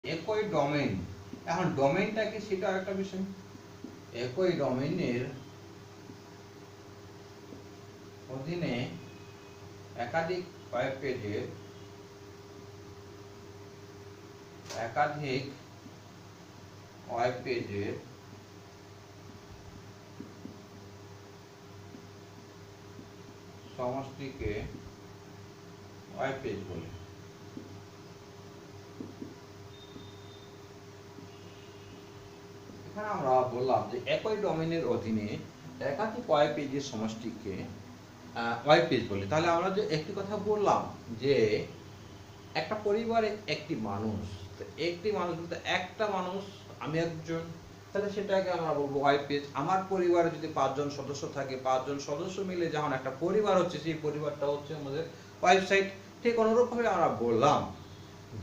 একই ডোমেইন, এখন ডোমেইনটা কি সেটা একটা বিষয়। একই ডোমেইনের অধীনে একাধিক ওয়েব পেজের একাধিক ওয়েব পেজের সমষ্টিকে ওয়েব পেজ বলে। এখানে আমরা বললাম যে একই ডোমেইনের অধীনে একাধিক ওয়েব পেজের সমষ্টিকে ওয়েব পেজ বলে। তাহলে আমরা যে একটি কথা বললাম যে একটা পরিবারে একটি মানুষ, একটি মানুষ বলতে একটা মানুষ, আমি একজন, তাহলে সেটাকে আমরা বলবো ওয়েব পেজ। আমার পরিবারে যদি 5 জন সদস্য থাকে, 5 জন সদস্য মিলে যখন একটা পরিবার হচ্ছে, সেই পরিবারটা হচ্ছে আমাদের ওয়েবসাইট। ঠিক অনুরূপভাবে আমরা বললাম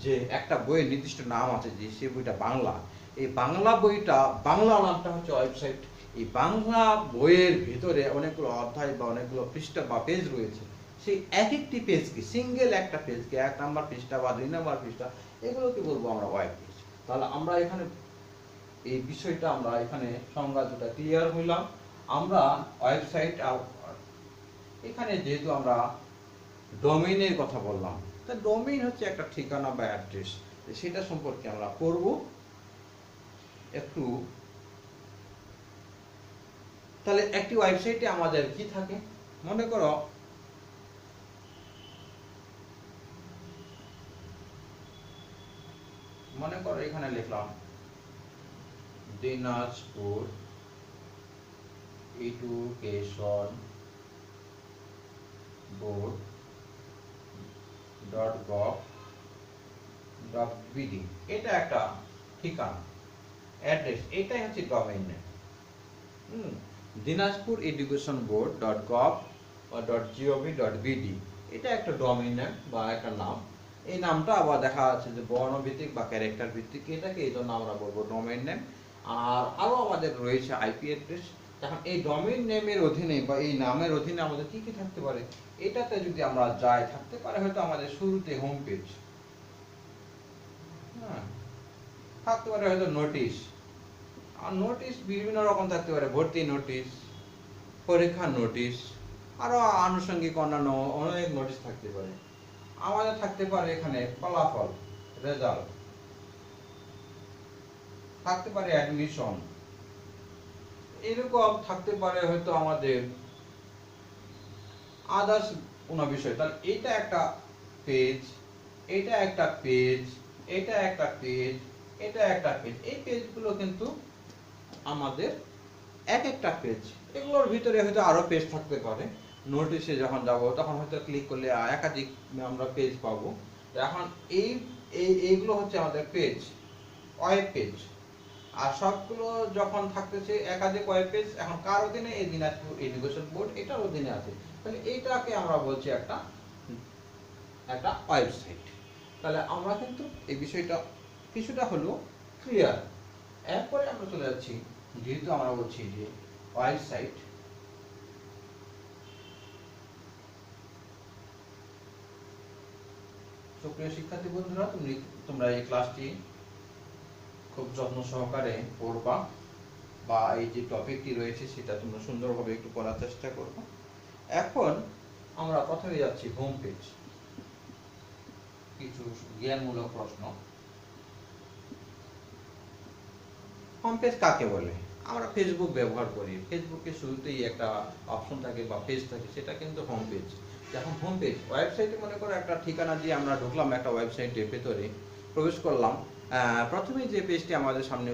যে একটা বইয়ের নির্দিষ্ট নাম আছে, যে সেই বইটা বাংলা, এই বাংলা বইটা, বাংলা নামটা হচ্ছে ওয়েবসাইট। এই বাংলা বইয়ের ভিতরে অনেকগুলো অধ্যায় বা অনেকগুলো পৃষ্ঠা বা পেজ রয়েছে, সেই এক একটি পেজকে, সিঙ্গেল একটা পেজকে, 1 নাম্বার পৃষ্ঠা বা 2 নাম্বার পৃষ্ঠা, এগুলোকে বলবো আমরা ওয়েব পেজ। তাহলে আমরা এখানে এই বিষয়টা, আমরা এখানে সংজ্ঞা দুটা ক্লিয়ার হইলাম। আমরা ওয়েবসাইট আর এখানে যেহেতু আমরা ডোমেইনের কথা বললাম, তা ডোমেইন হচ্ছে একটা ঠিকানা বা অ্যাড্রেস, সেটা সম্পর্কে আমরা পড়ব একটু। তাহলে একটি ওয়েবসাইটে আমাদের কি থাকে, মনে করো এখানে লিখলাম দিনাজপুর এডুকেশন বোর্ড .gov.bd, এটা একটা ঠিকানা, অ্যাড্রেস, এটাই হচ্ছে domain name. Dinajpur education board .gov.bd, এটা একটা ডোমেইন নেম বা একটা নাম। এই নামটা আবার দেখা যাচ্ছে যে বর্ণভিত্তিক বা ক্যারেক্টার ভিত্তিক, এটাকে এই জন্য আমরা বলবো ডোমেইন নেম। আর আরও আমাদের রয়েছে আইপি অ্যাড্রেস। এখন এই ডোমেইন নেমের অধীনে বা এই নামের অধীনে আমাদের কি কি থাকতে পারে, এটাতে যদি আমরা যাই, থাকতে পারে হয়তো আমাদের শুরুতে হোম পেজ, হ্যাঁ, থাকতে পারে হয়তো নোটিশ, আর নোটিশ বিভিন্ন রকম থাকতে পারে, ভর্তি নোটিশ, পরীক্ষার নোটিশ, আরো আনুষঙ্গিক অন্যান্য অনেক নোটিশ থাকতে পারে। আমাদের থাকতে পারে এখানে ফলাফল, রেজাল্ট, থাকতে পারে অ্যাডমিশন, এরকম থাকতে পারে হয়তো আমাদের আদার্স কোনো বিষয়। তাহলে এটা একটা পেজ, এটা একটা পেজ, এটা একটা পেজ, এটা একটা পেজ। এই পেজগুলো কিন্তু আমাদের এক একটা পেজ, এগুলোর ভিতরে হয়তো আরো পেজ থাকতে পারে। নোটিশে যখন যাব তখন হয়তো ক্লিক করলে একাধিক আমরা পেজ পাবো। এখন এই এইগুলো হচ্ছে আমাদের পেজ, ওয়েব পেজ। আর সবগুলো যখন থাকতেছে একাধিক ওয়েব পেজ, এখন কার অধীনে, এই দিনাজপুর এডুকেশন বোর্ড, এটার অধীনে আছে। তাহলে এইটাকে আমরা বলছি একটা একটা ওয়েবসাইট। তাহলে আমরা কিন্তু এই বিষয়টা কিছুটা হলো ক্লিয়ার। এরপরে আমরা চলে যাচ্ছি, যেহেতু আমরা বলছি যে ওয়েবসাইট, সুপ্রিয় শিক্ষার্থী বন্ধুরা, তোমরা এই ক্লাসটি খুব যত্ন সহকারে পড়বা, বা এই যে টপিকটি রয়েছে সেটা তোমরা সুন্দরভাবে একটু পড়ার চেষ্টা করবে। এখন আমরা প্রথমে যাচ্ছি হোম পেজ, কিছু জ্ঞানমূলক প্রশ্ন। হোম পেজ কাকে বলে? আমরা ফেসবুক ব্যবহার করি, ফেসবুকে শুরুতেই একটা অপশন থাকে বা পেজ থাকে, সেটা কিন্তু হোম পেজ। যখন হোম পেজ, ওয়েবসাইটে মনে করো একটা ঠিকানা দিয়ে আমরা ঢুকলাম একটা ওয়েবসাইটের ভেতরে, প্রবেশ করলাম, প্রথমে যে পেজটি আমাদের সামনে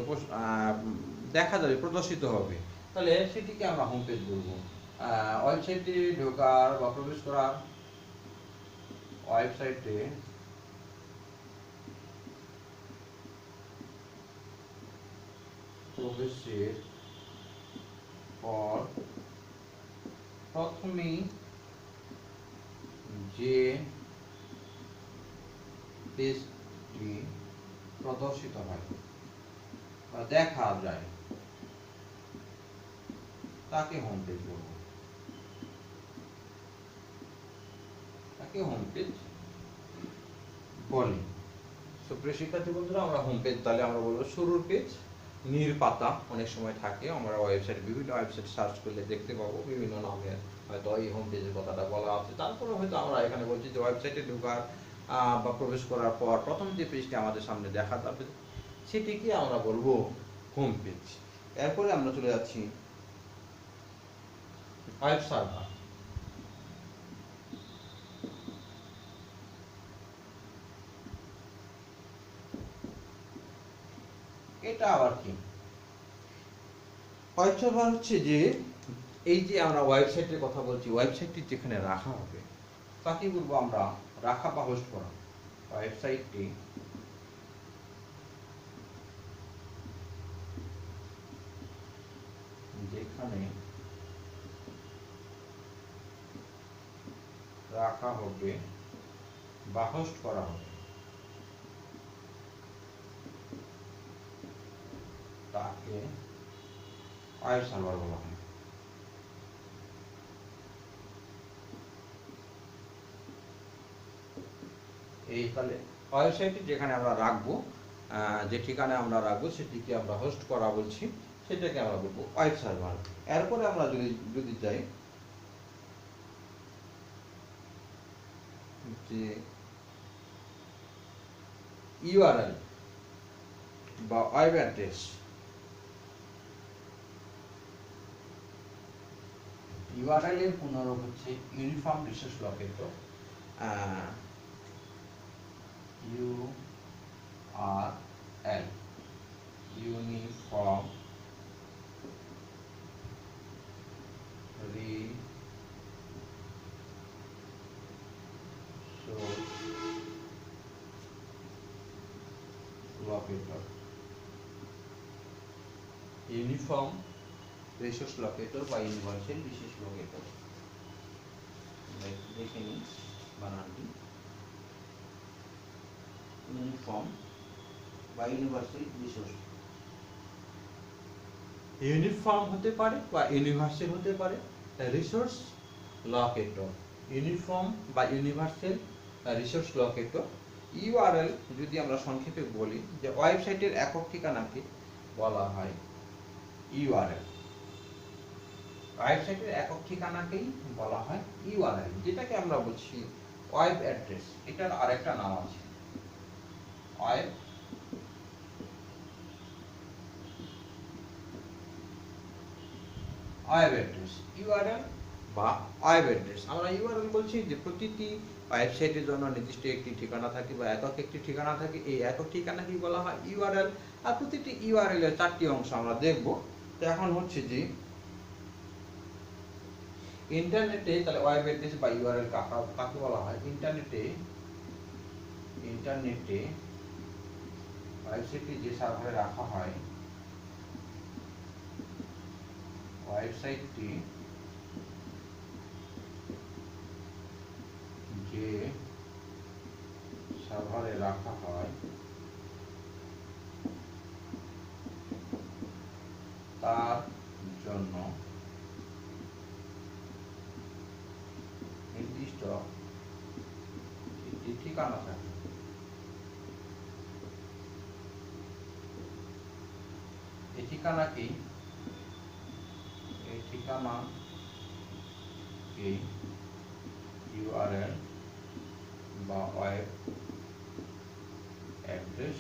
দেখা যাবে, প্রদর্শিত হবে, তাহলে সেটিকে আমরা হোম পেজ বলবো। ওয়েবসাইটে ঢোকার বা প্রবেশ করার, ওয়েবসাইটে প্রবেশের পর প্রথমেই যে পেজটি প্রদর্শিত হয় বা দেখা যায় তাকে হোম পেজ বলবো, তাকে হোম পেজ বলে। তো প্রিয় শিক্ষার্থী বন্ধুরা, আমরা হোম পেজ তাহলে আমরা বলবো শুরুর পেজ, নীল পাতা অনেক সময় থাকে, আমরা ওয়েবসাইট বিভিন্ন ওয়েবসাইট সার্চ করলে দেখতে পাবো বিভিন্ন নামের হয়তো এই হোম পেজের কথাটা বলা আছে। তারপরে হয়তো আমরা এখানে বলছি যে ওয়েবসাইটে ঢোকার বা প্রবেশ করার পর প্রথম যে পেজটি আমাদের সামনে দেখা যাবে সেটিকে আমরা বলবো হোম পেজ। এরপরে আমরা চলে যাচ্ছি ওয়েব সার্ভার। এটা আবার কি? ওয়েব সার্ভার হচ্ছে যে এই যে আমরা ওয়েবসাইটের কথা বলছি, ওয়েবসাইটটি যেখানে রাখা হবে তাকে বলবো আমরা রাখা বা হোস্ট করা। ওয়েবসাইটটি যেখানে রাখা হবে বা হোস্ট করা হবে তাকে ওয়েব সার্ভার বলা হয়। এই তাহলে ওয়েবসাইটটি যেখানে আমরা রাখবো, যে ঠিকানায় আমরা রাখবো সেটিকে আমরা হোস্ট করা বলছি, সেটাকে আমরা বলবো ওয়েব সার্ভার। এরপরে আমরা যদি যদি যাই যে ইউআরএল বা ওয়েব অ্যাড্রেস, ইউআরএল এর পুনরূপ হচ্ছে uniform resource locator. URL uniform resource locator, uniform resource locator বা ইউনিভার্সাল রিসোর্স লোকেটর। দেখে নিন বানানটি, ইউনিফর্ম বা ইউনিভার্সাল রিসোর্স। ইউনিফর্ম হতে পারে বা ইউনিভার্সাল হতে পারে রিসোর্স লোকেটর, ইউনিফর্ম বা ইউনিভার্সাল রিসোর্স লোকেটর। ইউআরএল যদি আমরা সংক্ষেপে বলি যে ওয়েবসাইটের একক ঠিকানাকে বলা হয় ইউআরএল। ওয়েবসাইটের একক ঠিকানাকেই বলা হয় ইউআরএল, যেটাকে আমরা বলছি ওয়েব অ্যাড্রেস। এটার আরেকটা নাম আছে ওয়েব অ্যাড্রেস, ইউআরএল বা ওয়েব অ্যাড্রেস। আমরা ইউআরএল বলছি যে প্রতিটি ওয়েবসাইটের জন্য নির্দিষ্ট একটি ঠিকানা থাকে বা একক একটি ঠিকানা থাকে, এই একক ঠিকানাকেই বলা হয় ইউআরএল। আর প্রতিটি ইউআরএল এর চারটি অংশ আমরা দেখব। তো এখন হচ্ছে যে ইন্টারনেটে তাহলে ওয়েব অ্যাড্রেস বা ইউআরএল কাকে বলা হয়? ইন্টারনেটে ওয়েবসাইটটি যে সার্ভারে রাখা হয়, ওয়েবসাইটটি যে সার্ভারে রাখা হয় তার জন্য নির্দিষ্ট একটি ঠিকানা থাকে। এই ঠিকানাকেই ইউআরএল বা ওয়েব অ্যাড্রেস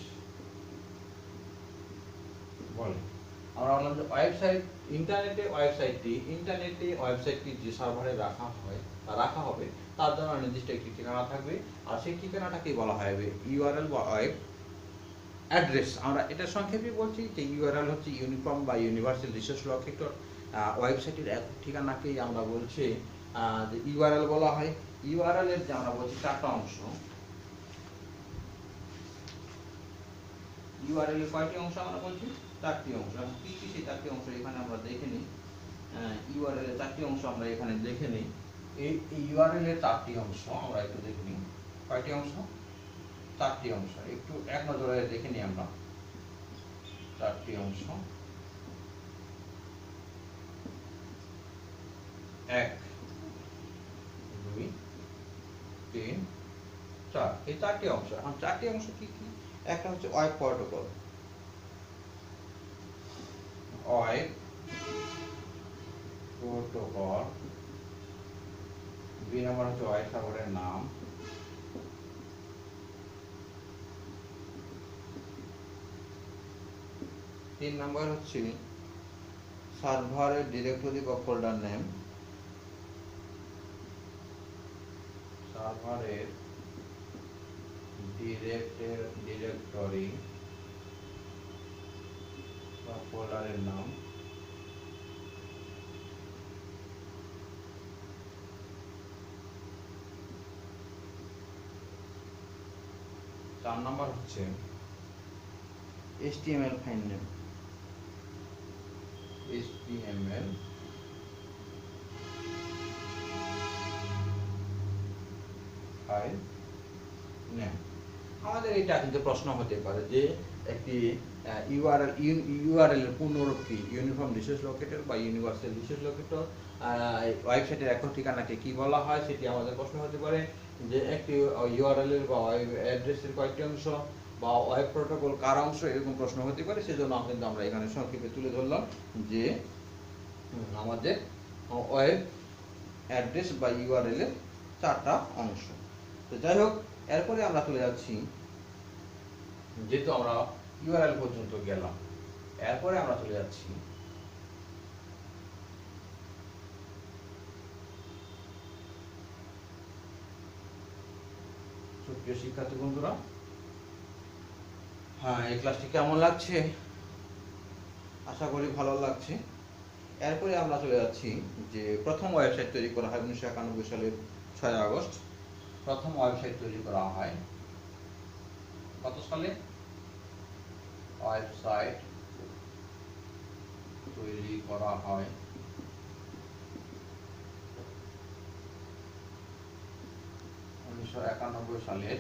বলে। আমরা বললাম যে ইন্টারনেটে ওয়েবসাইটটি যে সার্ভারে রাখা হবে তার জন্য নির্দিষ্ট একটি ঠিকানা থাকবে, আর সেই ঠিকানাটাকেই বলা হবে ইউআরএল বা ওয়েব অ্যাড্রেস। আমরা এটা সংক্ষেপে বলছি যে ইউআরএল হচ্ছে ইউনিফর্ম বা ইউনিভার্সাল রিসোর্স লোকেটর। ওয়েবসাইটের এক ঠিকানাকেই আমরা বলছি যে ইউআরএল বলা হয়। ইউআরএল এর যে আমরা বলছি চারটা অংশ, ইউআরএল এর কয়টি অংশ আমরা বলছি? চারটি অংশ। কি কি সেই চারটি অংশ এখানে আমরা দেখে নিই। ইউআরএল এর চারটি অংশ আমরা এখানে দেখে নিই। এই ইউআরএল এর চারটি অংশ আমরা একটু দেখে নিই। কয়টি অংশ? চারটি অংশ। একটু এক নজরে দেখে নিই আমরা চারটি অংশ। 1 2 3 4, এই চারটি অংশ। এখন চারটি অংশ কি কি একটা হচ্ছে ওয়েব প্রোটোকল, ওয়েব প্রোটোকল, দুই নম্বর হচ্ছে ওয়েব সার্ভারের নাম, তিন নম্বর হচ্ছে সার্ভারের ডিরেক্টরি বা ফোল্ডার নেম, সার্ভারের ডিরেক্টরি বা ফোল্ডারের নাম, চার নম্বর হচ্ছে HTML file name, HTML file name. আমাদের এটা কিন্তু প্রশ্ন হতে পারে যে একটি ইউআরএল এর পূর্ণরূপ কি, ইউনিফর্ম রিসোর্স লোকেটর বা ইউনিভার্সাল রিসোর্স লোকেটর, ওয়েবসাইটের একক ঠিকানাকে কি বলা হয়, সেটি আমাদের প্রশ্ন হতে পারে। যে একটি ইউআরএল এর বা ওয়েব অ্যাড্রেসের কয়টি অংশ বা ওয়েব প্রোটোকল কার অংশ, এরকম প্রশ্ন হতে পারে। সেজন্য কিন্তু আমরা এখানে সংক্ষেপে তুলে ধরলাম যে আমাদের ওয়েব অ্যাড্রেস বা ইউআরএল এর 4টা অংশ। তো যাই হোক, এরপরে আমরা চলে যাচ্ছি, যেহেতু আমরা ইউআরএল পর্যন্ত গেলাম, এরপরে আমরা চলে যাচ্ছি সুপ্রিয় শিক্ষার্থী বন্ধুরা, হ্যাঁ, এই ক্লাসটি কেমন লাগছে? আশা করি ভালো লাগছে। এরপরে আমরা চলে যাচ্ছি যে প্রথম ওয়েবসাইট তৈরি করা হয় 1991 সালের 6 আগস্ট। প্রথম ওয়েবসাইট তৈরি করা হয় কত সালে? ওয়েবসাইট তৈরি করা হয় 1991 সালের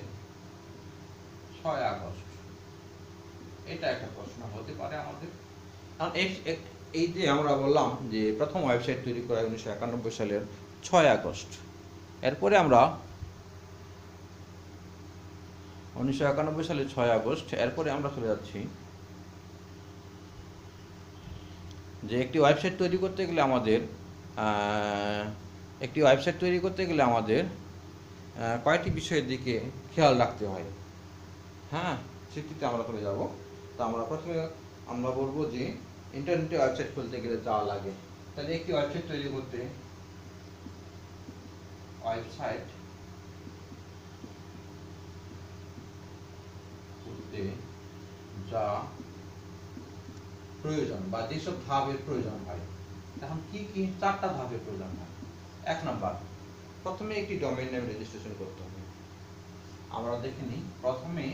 6 আগস্ট। এটা একটা প্রশ্ন হতে পারে আমাদের। কারণ এই যে আমরা বললাম যে প্রথম ওয়েবসাইট তৈরি করা হয় 1991 সালের 6 আগস্ট, এরপরে আমরা 1991 সালের 6 আগস্ট, এরপরে আমরা চলে যাচ্ছি যে একটি ওয়েবসাইট তৈরি করতে গেলে আমাদের কয়টি বিষয়ের দিকে খেয়াল রাখতে হয়। হ্যাঁ, সেটিতে আমরা চলে যাব। তো আমরা প্রথমে আমরা বলবো যে ইন্টারনেটে ওয়েবসাইট খুলতে গেলে যা লাগে। তাহলে একটি ওয়েবসাইট তৈরি করতে যা প্রয়োজন বা যেসব ধাপের প্রয়োজন হয়, এখন কি কি 4টা ধাপের প্রয়োজন হয়। 1 নাম্বার, প্রথমে একটি ডোমেইন নেম রেজিস্ট্রেশন করতে হবে। আমরা দেখে নিই, প্রথমে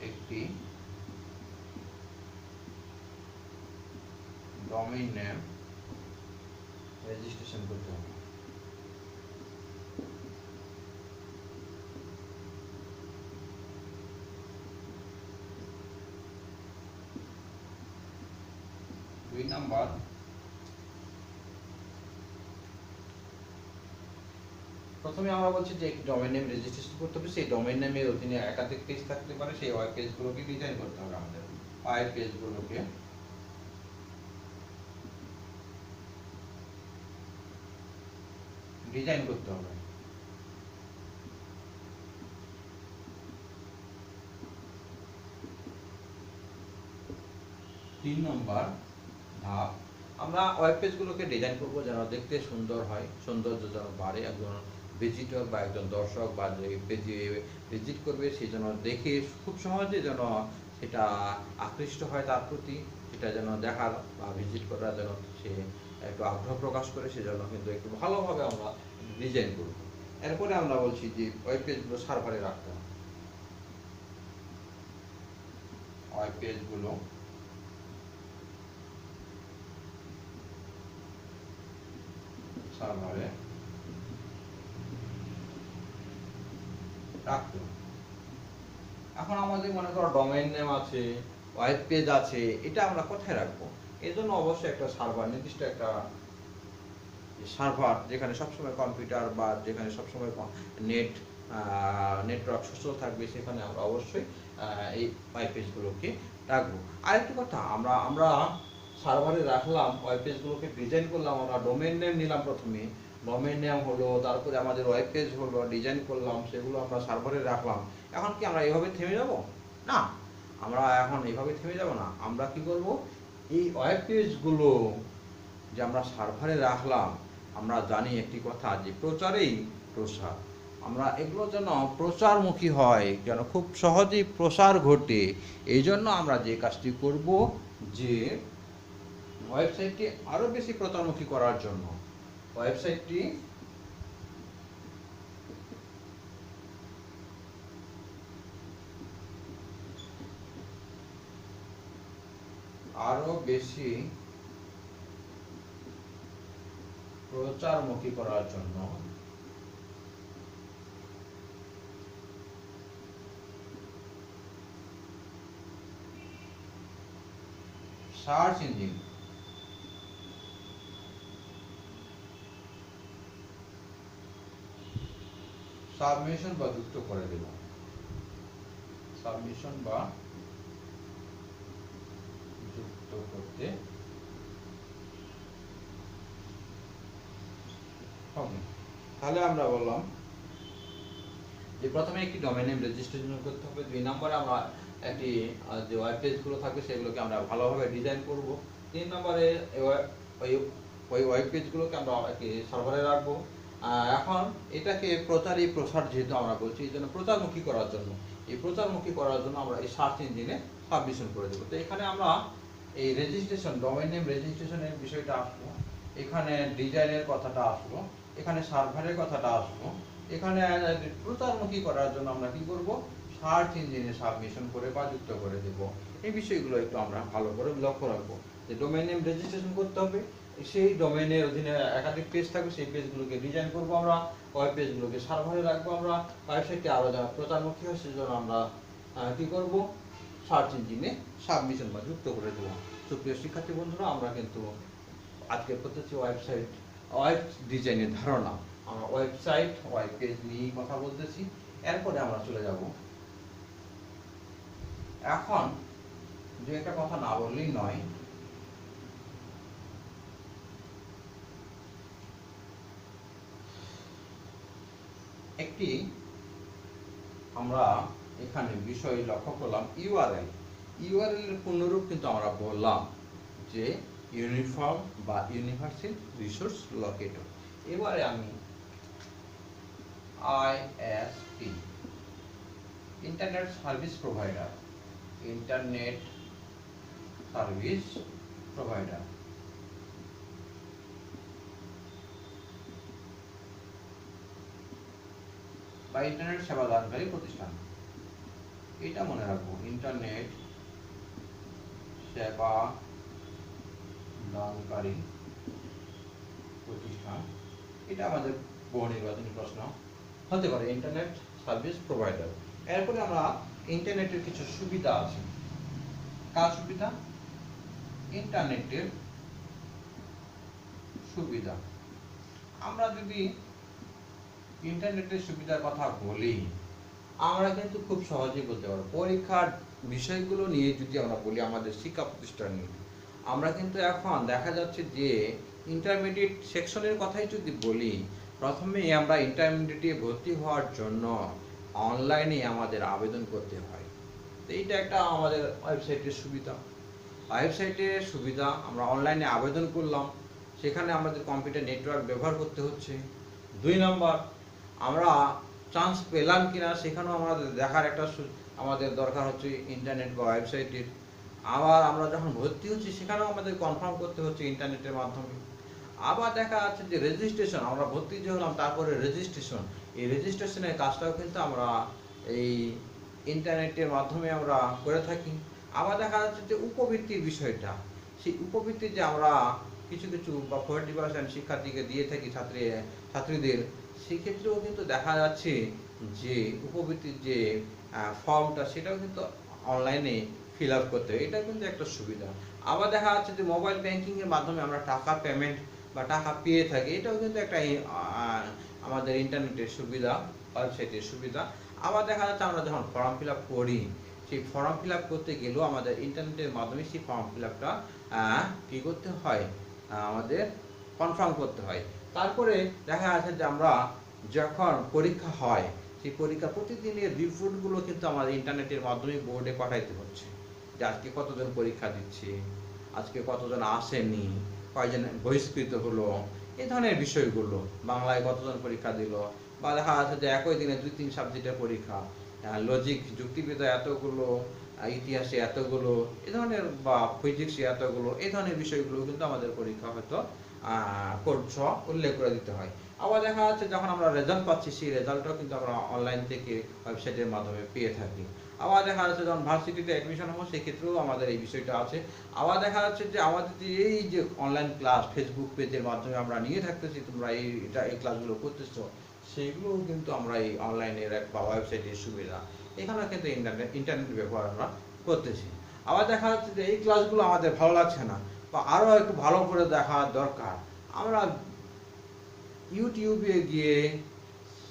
একটি ডোমেইন নেম রেজিস্ট্রেশন করতে হবে। দুই নাম্বার, প্রথমে আমরা বলছি যে একটি ডোমেইন নেম রেজিস্ট্রেশন করতে হবে। সেই ডোমেইন নেমের অধীনে একাধিক পেজ থাকতে পারে, সেই ওয়েব পেজগুলোকে ডিজাইন করতে হবে। আমাদের ওয়েব পেজগুলোকে ডিজাইন করতে হবে। 3 নম্বর ধাপ, আমরা ওয়েব পেজগুলোকে ডিজাইন করব যেন দেখতে সুন্দর হয়, সৌন্দর্য যেন বাড়ে। একজন ভিজিটর বা একজন দর্শক বা যে পেজে ভিজিট করবে সে যেন দেখে খুব সহজে যেন সেটা আকৃষ্ট হয় তার প্রতি, সেটা যেন দেখার বা ভিজিট করার যেন সে একটু আগ্রহ প্রকাশ করে, সেজন্য কিন্তু একটু ভালোভাবে আমরা ডিজাইন করব। এরপরে আমরা বলছি যে ওয়েব পেজগুলো সার্ভারে রাখতে হবে। ওয়েব পেজগুলো সার্ভারে রাখতে হবে। এখন আমাদের মনে করো ডোমেইন নেম আছে, ওয়েব পেজ আছে, এটা আমরা কোথায় রাখবো? এর জন্য অবশ্যই একটা সার্ভার, নির্দিষ্ট একটা সার্ভার যেখানে সবসময় কম্পিউটার বা যেখানে সবসময় নেট নেটওয়ার্ক সুস্থ থাকবে সেখানে আমরা অবশ্যই এই ওয়েব পেজগুলোকে রাখবো। আরেকটি কথা, আমরা আমরা সার্ভারে রাখলাম, ওয়েব পেজগুলোকে ডিজাইন করলাম, আমরা ডোমেইন নেম নিলাম, প্রথমে ডোমেইন নেম হলো, তারপরে আমাদের ওয়েব পেজ হলো, ডিজাইন করলাম, সেগুলো আমরা সার্ভারে রাখলাম। এখন কি আমরা এভাবে থেমে যাব? না, আমরা এখন এভাবে থেমে যাব না। আমরা কি করব, এই ওয়েব পেজগুলো যে আমরা সার্ভারে রাখলাম, আমরা জানি একটি কথা যে প্রচারেই প্রসার। আমরা এগুলো যেন প্রচারমুখী হয়, যেন খুব সহজেই প্রসার ঘটে, এই জন্য আমরা যে কাজটি করব, যে ওয়েবসাইটটি আরো বেশি প্রচারমুখী করার জন্য ওয়েবসাইটটি আরো বেশি প্রচারমুখী করার জন্য সার্চ ইঞ্জিন সাবমিশন বা যুক্ত করে দেব, সাবমিশন বা যুক্ত করতে হবে। তাহলে আমরা বললাম যে প্রথমে একটি ডোমেইন নেম রেজিস্ট্রেশন করতে হবে, 2 নম্বরে আমরা একটি যে ওয়েব পেজগুলো থাকবে সেগুলোকে আমরা ভালোভাবে ডিজাইন করব, 3 নম্বরে ওই ওয়েব পেজগুলোকে আমরা একটি সার্ভারে রাখবো। এখন এটাকে প্রসার যেহেতু আমরা বলছি, এই জন্য প্রচারমুখী করার জন্য, এই প্রচারমুখী করার জন্য আমরা এই সার্চ ইঞ্জিনে সাবমিশন করে দেবো। তো এখানে আমরা এই রেজিস্ট্রেশন, ডোমেইন নেম রেজিস্ট্রেশনের বিষয়টা আসবো, এখানে ডিজাইনের কথাটা আসলো, এখানে সার্ভারের কথাটা আসলো, এখানে প্রচারমুখী করার জন্য আমরা কি করব, সার্চ ইঞ্জিনে সাবমিশন করে বা যুক্ত করে দেব। এই বিষয়গুলো একটু আমরা ভালো করে লক্ষ্য রাখবো, যে ডোমেইন নেম রেজিস্ট্রেশন করতে হবে, সেই ডোমেইনের অধীনে একাধিক পেজ থাকবে, সেই পেজগুলোকে ডিজাইন করব আমরা, ওয়েব পেজগুলোকে সার্ভারে রাখবো আমরা, ওয়েবসাইটটি আরো যারা প্রচারমুখী হয় সেজন্য আমরা কি করব, সার্চ ইঞ্জিনে সাবমিশন বা যুক্ত করে দেবো। সুপ্রিয় শিক্ষার্থী বন্ধুরা, আমরা কিন্তু আজকে প্রত্যেকটি ওয়েবসাইট ওয়েব ডিজাইনের ধারণা, আমরা ওয়েবসাইট ওয়েব পেজ নিয়ে কথা বলতেছি। এরপরে আমরা চলে যাব, এখন যে একটা কথা না বললেই নয়, একটি আমরা এখানে বিষয় লক্ষ্য করলাম, ইউআরএল। ইউআরএল এর পূর্ণরূপ কিন্তু আমরা বললাম যে ইউনিফর্ম বা ইউনিভার্সাল রিসোর্স লোকেটর। এবারে আমি ISP, internet service provider, internet service provider, বা ইন্টারনেট সেবা দানকারী প্রতিষ্ঠান, এটা মনে রাখবো, ইন্টারনেট সেবা দানকারী প্রতিষ্ঠান। এটা আমাদের বহু নির্বাচনী প্রশ্ন হতে পারে, ইন্টারনেট সার্ভিস প্রোভাইডার। এরপরে আমরা ইন্টারনেটের কিছু সুবিধা আছে, কার সুবিধা, ইন্টারনেটের সুবিধা। আমরা যদি ইন্টারনেটের সুবিধার কথা বলি, আমরা কিন্তু খুব সহজেই বলতে পারবো, পরীক্ষার বিষয়গুলো নিয়ে যদি আমরা বলি, আমাদের শিক্ষা প্রতিষ্ঠান নিয়ে, আমরা কিন্তু এখন দেখা যাচ্ছে যে ইন্টারমিডিয়েট সেকশনের কথাই যদি বলি, প্রথমে আমরা ইন্টারমিডিয়েটে ভর্তি হওয়ার জন্য অনলাইনে আমাদের আবেদন করতে হয়। তো এইটা একটা আমাদের ওয়েবসাইটের সুবিধা। ওয়েবসাইটের সুবিধা, আমরা অনলাইনে আবেদন করলাম, সেখানে আমাদের কম্পিউটার নেটওয়ার্ক ব্যবহার করতে হচ্ছে। 2 নম্বর, আমরা চান্স পেলাম কিনা সেখানেও আমাদের দেখার একটা আমাদের দরকার হচ্ছে ইন্টারনেট বা ওয়েবসাইটের। আবার আমরা যখন ভর্তি হচ্ছি সেখানেও আমাদের কনফার্ম করতে হচ্ছে ইন্টারনেটের মাধ্যমে। আবার দেখা যাচ্ছে যে রেজিস্ট্রেশন, আমরা ভর্তি যে হলাম তারপরে রেজিস্ট্রেশন, এই রেজিস্ট্রেশনের কাজটাও কিন্তু আমরা এই ইন্টারনেটের মাধ্যমে আমরা করে থাকি। আবার দেখা যাচ্ছে যে উপবৃত্তির বিষয়টা, সেই উপবৃত্তি যে আমরা কিছু কিছু বা 40% শিক্ষার্থীকে দিয়ে থাকি, ছাত্রীদের, সেক্ষেত্রেও কিন্তু দেখা যাচ্ছে যে উপবৃত্তির যে ফর্মটা সেটাও কিন্তু অনলাইনে ফিল আপ করতে হয়, এটা কিন্তু একটা সুবিধা। আবার দেখা যাচ্ছে যে মোবাইল ব্যাংকিং এর মাধ্যমে আমরা টাকা পেমেন্ট বা টাকা পেয়ে থাকি, এটাও কিন্তু একটা আমাদের ইন্টারনেটের সুবিধা ওয়েবসাইটের সুবিধা। আবার দেখা যাচ্ছে আমরা যখন ফর্ম ফিল আপ করি, সেই ফর্ম ফিল আপ করতে গেলেও আমাদের ইন্টারনেটের মাধ্যমে সেই ফর্ম ফিল আপটা কী করতে হয়, আমাদের কনফার্ম করতে হয়। তারপরে দেখা যাচ্ছে যে আমরা যখন পরীক্ষা হয়, সেই পরীক্ষা প্রতিদিনের রিপোর্টগুলো কিন্তু আমাদের ইন্টারনেটের মাধ্যমে বোর্ডে পাঠাইতে হচ্ছে, যে আজকে কতজন পরীক্ষা দিচ্ছে, আজকে কতজন আসেনি, কয়জন বহিষ্কৃত হলো, এই ধরনের বিষয়গুলো, বাংলায় কতজন পরীক্ষা দিল, বা দেখা যাচ্ছে যে একই দিনে 2-3 সাবজেক্টের পরীক্ষা, লজিক যুক্তিবিদ্যা এতগুলো, ইতিহাসে এতগুলো, এই ধরনের, বা ফিজিক্সে এতগুলো, এই ধরনের বিষয়গুলো কিন্তু আমাদের পরীক্ষা হয়তো কোর্স উল্লেখ করে দিতে হয়। আবার দেখা যাচ্ছে যখন আমরা রেজাল্ট পাচ্ছি, সেই রেজাল্টটাও কিন্তু আমরা অনলাইন থেকে ওয়েবসাইটের মাধ্যমে পেয়ে থাকি। আবার দেখা যাচ্ছে যখন ভার্সিটিতে অ্যাডমিশন হবো, সেক্ষেত্রেও আমাদের এই বিষয়টা আছে। আবার দেখা যাচ্ছে যে আমাদের যে এই যে অনলাইন ক্লাস ফেসবুক পেজের মাধ্যমে আমরা নিয়ে থাকতেছি, তোমরা এই ক্লাসগুলো করতেছো, সেইগুলোও কিন্তু আমরা এই অনলাইনের বা ওয়েবসাইটের সুবিধা, এখানে কিন্তু ইন্টারনেট ব্যবহার আমরা করতেছি। আবার দেখা যাচ্ছে যে এই ক্লাসগুলো আমাদের ভালো লাগছে না, বা আরও একটু ভালো করে দেখা দরকার, আমরা ইউটিউবে গিয়ে,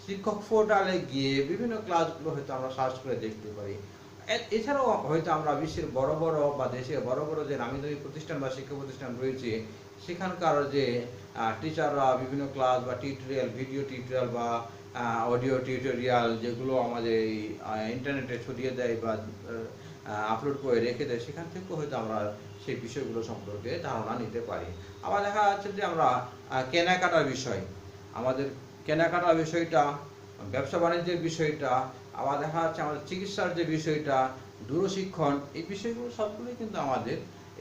শিক্ষক পোর্টালে গিয়ে বিভিন্ন ক্লাসগুলো হয়তো আমরা সার্চ করে দেখতে পারি। এছাড়াও হয়তো আমরা বিশ্বের বড় বড় বা দেশের বড় বড় যে নামি দামি প্রতিষ্ঠান বা শিক্ষা প্রতিষ্ঠান রয়েছে, সেখানকার যে টিচাররা বিভিন্ন ক্লাস বা টিউটোরিয়াল, ভিডিও টিউটোরিয়াল বা অডিও টিউটোরিয়াল যেগুলো আমাদের এই ইন্টারনেটে ছড়িয়ে দেয় বা আপলোড করে রেখে দেয়, সেখান থেকেও হয়তো আমরা সেই বিষয়গুলো সম্পর্কে ধারণা নিতে পারি। আবার দেখা যাচ্ছে যে আমরা কেনাকাটার বিষয়, আমাদের কেনাকাটার বিষয়টা, ব্যবসা বাণিজ্যের বিষয়টা, আবার দেখা যাচ্ছে আমাদের চিকিৎসার যে বিষয়টা, দূরশিক্ষণ, এই বিষয়গুলো সবগুলোই কিন্তু আমাদের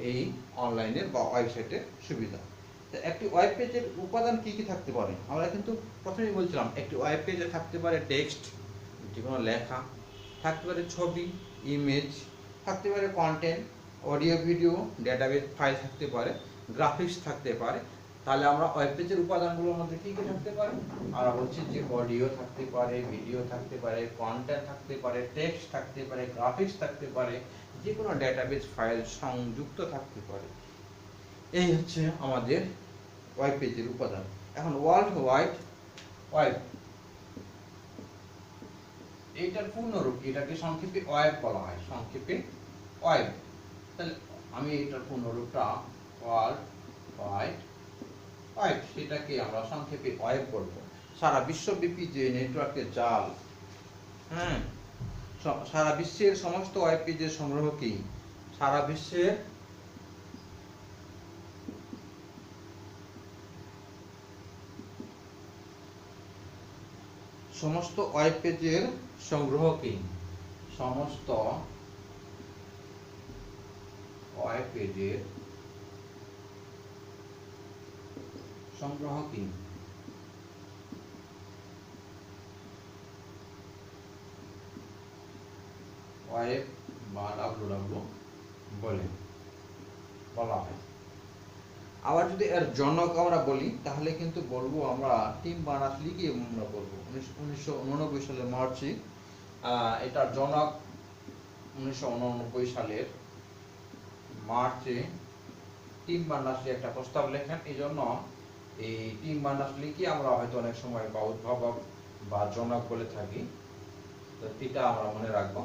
এই অনলাইনের বা ওয়েবসাইটের সুবিধা। একটি ওয়েব পেজের উপাদান কি কি থাকতে পারে, আমরা কিন্তু প্রথমেই বলছিলাম, একটি ওয়েব পেজে থাকতে পারে টেক্সট, যে কোনো লেখা, থাকতে পারে ছবি, ইমেজ, থাকতে পারে content, audio video, database file থাকতে পারে, গ্রাফিক্স থাকতে পারে। তাহলে আমরা ওয়েব পেজের উপাদানগুলোর মধ্যে কী কী থাকতে পারে, আমরা বলছি যে অডিও থাকতে পারে, ভিডিও থাকতে পারে, কন্টেন্ট থাকতে পারে, টেক্সট থাকতে পারে, গ্রাফিক্স থাকতে পারে, যে কোনো ডেটাবেস ফাইল সংযুক্ত থাকতে পারে। এই হচ্ছে আমাদের ওয়েব পেজের উপাদান। এখন ওয়ার্ল্ড ওয়াইড ওয়েব, এইটার পূর্ণরূপ, এটাকে সংক্ষেপে ওয়েব বলা হয়, সংক্ষেপে ওয়েব। তাহলে আমি এটার পূর্ণরূপটা ওয়ার্ল্ড ওয়াইড ওয়েব, সেটাকে আমরা সংক্ষেপে ওয়েব বলবো। সারা বিশ্বব্যাপী যে নেটওয়ার্কের জাল, হ্যাঁ, সারা বিশ্বের সমস্ত ওয়েব পেজের সংগ্রহ কি, সারা বিশ্বের সমস্ত ওয়েব পেজের সংগ্রহ কি, সমস্ত ওয়েব পেজের সংগ্রহ কি, ওয়েব বা ডাব্লিউডাব্লিউ বলে বলা হয়। আবার যদি এর জনক আমরা বলি, তাহলে কিন্তু বলবো আমরা টিম বার্নার্স-লি আমরা বলবো 1989 সালের মার্চে এটার জনক 1989 সালের মার্চে টিম বার্নার্স-লি একটা প্রস্তাব লেখেন। এই জন্য এই টিম বার্নার্স-লিকে আমরা হয়তো অনেক সময় বা উদ্ভাবক বা জনক বলে থাকি, তো এটা আমরা মনে রাখবো।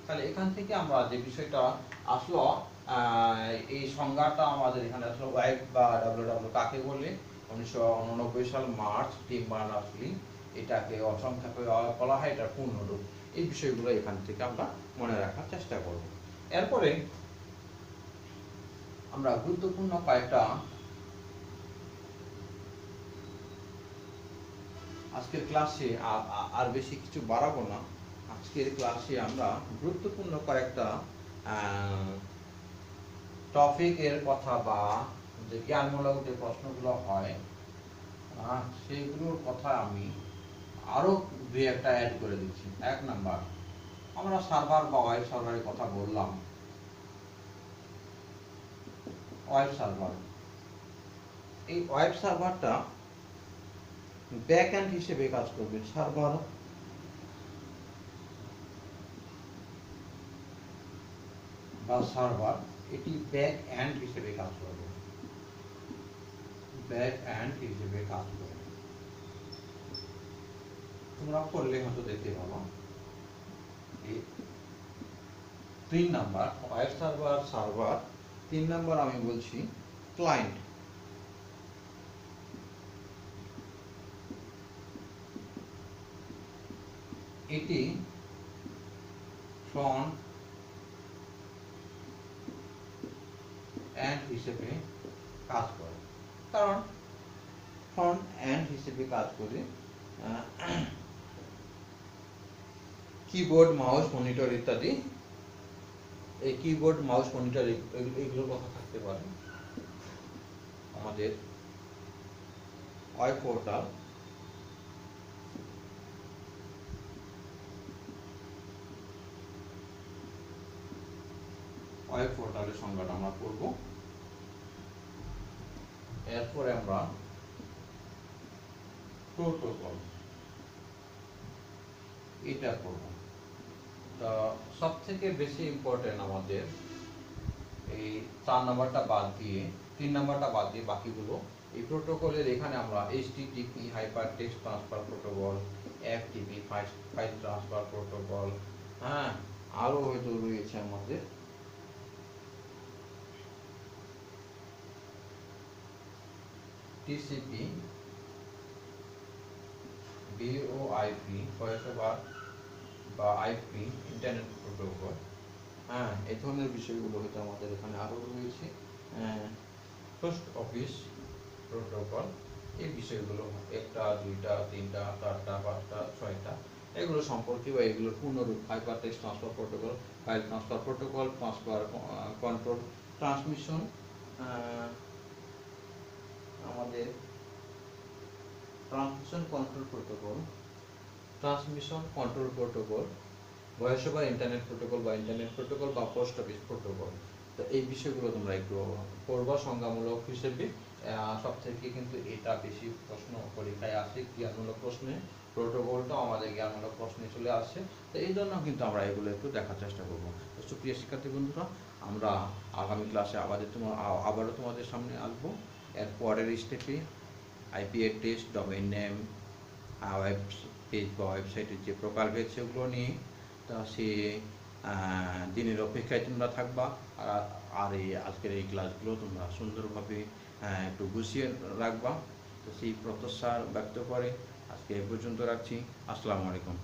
তাহলে এখান থেকে আমরা যে বিষয়টা আসলো, এই সংজ্ঞাটা আমাদের এখানে আসলে ওয়েব বা ডাব্লিউডাব্লিউ কাকে বলে, 1989 সাল মার্চ টিম বার্নার্স-লি, এটাকে সংক্ষেপে বলা হয়, এটার পূর্ণরূপ। এই বিষয়গুলো এখান থেকে আমরা মনে রাখার চেষ্টা করব। এরপরে আমরা গুরুত্বপূর্ণ কয়েকটা, আজকের ক্লাসে আর বেশি কিছু বাড়াবো না, আজকের ক্লাসে আমরা গুরুত্বপূর্ণ কয়েকটা টপিকের কথা বা যে জ্ঞানমূলক যে প্রশ্নগুলো হয়, সেইগুলোর কথা আমি আরো দুই একটা অ্যাড করে দিচ্ছি। 1 নাম্বার, আমরা সার্ভার বা ওয়েব সার্ভারের কথা বললাম। ওয়েব সার্ভার, এই ওয়েব সার্ভারটা ব্যাক এন্ড হিসেবে কাজ করবে। সার্ভার বা সার্ভার, এটি ব্যাক এন্ড হিসেবে কাজ করবে, ব্যাক এন্ড হিসেবে কাজ করবে। তোমরা পড়লে হয়তো দেখতে পাবো। 3 নাম্বার ওয়েব সার্ভার 3 নাম্বার আমি বলছি ক্লায়েন্ট। এটি ফ্রন্ট এন্ড হিসেবে কাজ করে, কারণ ফ্রন্ট এন্ড হিসেবে কাজ করে কিবোর্ড, মাউস, মনিটর ইত্যাদি। এই কিবোর্ড, মাউস, মনিটর এগুলোর কথা থাকতে পারে। আমাদের ওয়েব পোর্টাল ওয়েব পোর্টালের সংজ্ঞাটা আমরা পড়ব। এরপরে আমরা প্রোটোকল এটা পড়ব। তো সব থেকে বেশি ইম্পর্টেন্ট আমাদের এই 4 নাম্বারটা বাদ দিয়ে, 3 নাম্বারটা বাদ দিয়ে বাকিগুলো এই প্রোটোকলের এখানে আমরা HTTP hyper text transfer protocol, FTP file transfer protocol, হ্যাঁ আরো হয়তো রয়েছে আমাদের TCP, VoIP ভয়েস ওভার বা IP ইন্টারনেট প্রোটোকল, হ্যাঁ এই ধরনের বিষয়গুলো হয়তো আমাদের এখানে আরো রয়েছে। পোস্ট অফিস প্রোটোকল, এই বিষয়গুলো 1টা 2টা 3টা 4টা 5টা 6টা এগুলো সম্পর্কে বা এগুলোর পূর্ণরূপ hypertext transfer protocol, file transfer protocol, transfer control transmission, আমাদের transmission control protocol, voice over internet protocol বা পোস্ট অফিস প্রোটোকল। তো এই বিষয়গুলো তোমরা একটু পড়বা সংজ্ঞামূলক হিসেবে। সব থেকে কিন্তু এটা বেশি প্রশ্ন পরীক্ষায় আসে, জ্ঞানমূলক প্রশ্নে। প্রোটোকলটা আমাদের জ্ঞানমূলক প্রশ্নে চলে আসে, তো এই জন্য কিন্তু আমরা এগুলো একটু দেখার চেষ্টা করবো। তো সুপ্রিয় শিক্ষার্থী বন্ধুরা, আমরা আগামী ক্লাসে আবারও তোমাদের সামনে আসবো। এর পরের স্টেপে IP address, domain name, web page বা ওয়েবসাইটের যে প্রকারভেদ সেগুলো নিয়ে। তা সে দিনের অপেক্ষায় তোমরা থাকবা। আর এই আজকের এই ক্লাসগুলো তোমরা সুন্দরভাবে একটু গুছিয়ে রাখবা। তো সেই প্রত্যাশা ব্যক্ত করে আজকে এ পর্যন্ত রাখছি। আসসালামু আলাইকুম।